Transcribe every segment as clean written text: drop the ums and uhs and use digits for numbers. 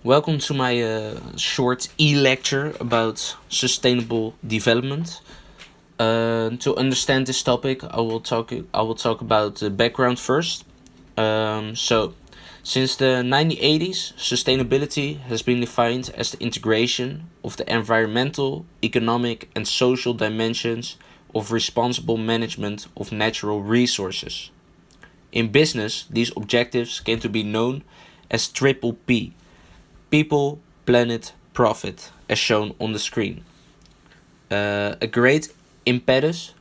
Welcome to my short e-lecture about sustainable development. To understand this topic, I will talk about the background first. Since the 1980s, sustainability has been defined as the integration of the environmental, economic, and social dimensions of responsible management of natural resources. In business, these objectives came to be known as triple P: people, planet, profit, as shown on the screen. A great impetus,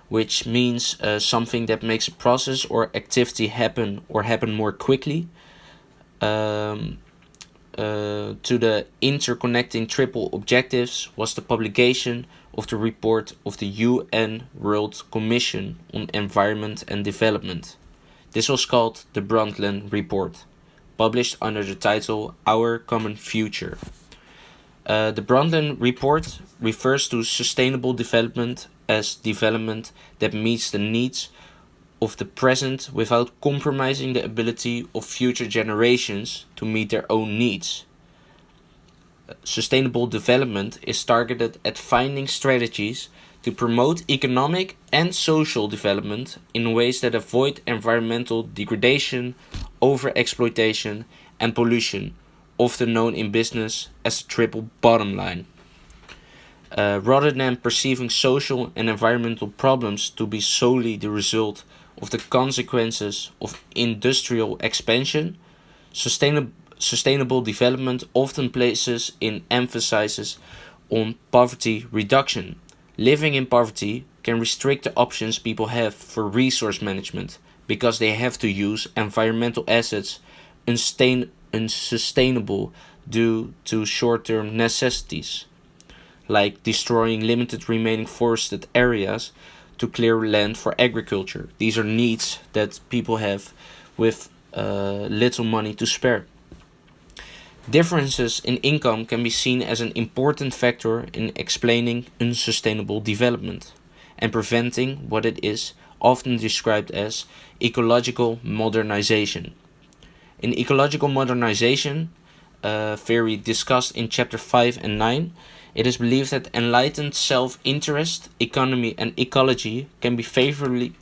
which means something that makes a process or activity happen or happen more quickly, um, to the interconnecting triple objectives was the publication of the report of the UN World Commission on Environment and Development. This was called the Brundtland Report, published under the title Our Common Future. The Brundtland Report refers to sustainable development as development that meets the needs of the present without compromising the ability of future generations to meet their own needs. Sustainable development is targeted at finding strategies to promote economic and social development in ways that avoid environmental degradation, overexploitation, and pollution, often known in business as the triple bottom line. Rather than perceiving social and environmental problems to be solely the result of the consequences of industrial expansion, sustainable development often places in emphasizes on poverty reduction. Living in poverty can restrict the options people have for resource management because they have to use environmental assets unsustainable due to short-term necessities, like destroying limited remaining forested areas to clear land for agriculture. These are needs that people have with little money to spare. Differences in income can be seen as an important factor in explaining unsustainable development and preventing what it is often described as ecological modernization. In ecological modernization, theory discussed in chapter 5 and 9, it is believed that enlightened self-interest, economy, and ecology can be favorably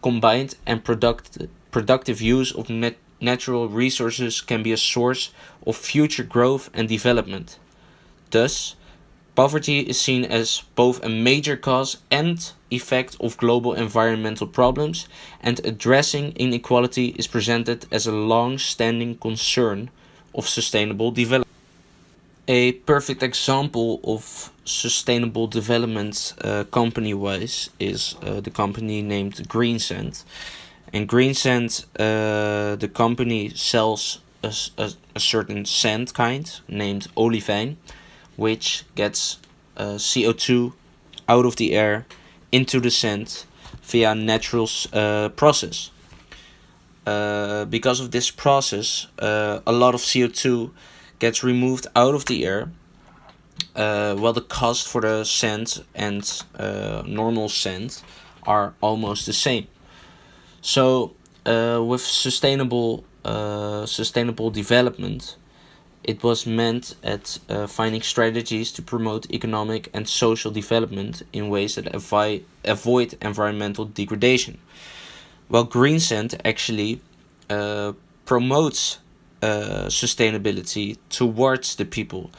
combined, and productive use of natural resources can be a source of future growth and development. Thus, poverty is seen as both a major cause and effect of global environmental problems, and addressing inequality is presented as a long-standing concern of sustainable development. A perfect example of sustainable development company-wise is the company named Greensand. And Greensand, the company sells a certain sand kind named olivine, which gets CO2 out of the air into the sand via natural process. Because of this process, a lot of CO2 gets removed out of the air, while the cost for the sand and normal sand are almost the same. So, with sustainable development, it was meant at finding strategies to promote economic and social development in ways that avoid environmental degradation. While Greensand actually promotes sustainability towards the people,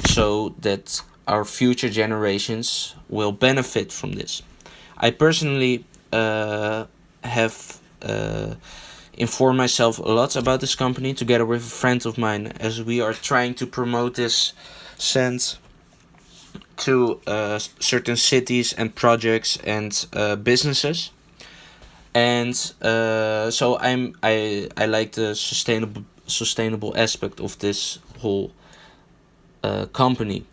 so that our future generations will benefit from this. I personally have informed myself a lot about this company together with a friend of mine, as we are trying to promote this scent to certain cities and projects and businesses. And so I like the sustainable aspect of this whole company.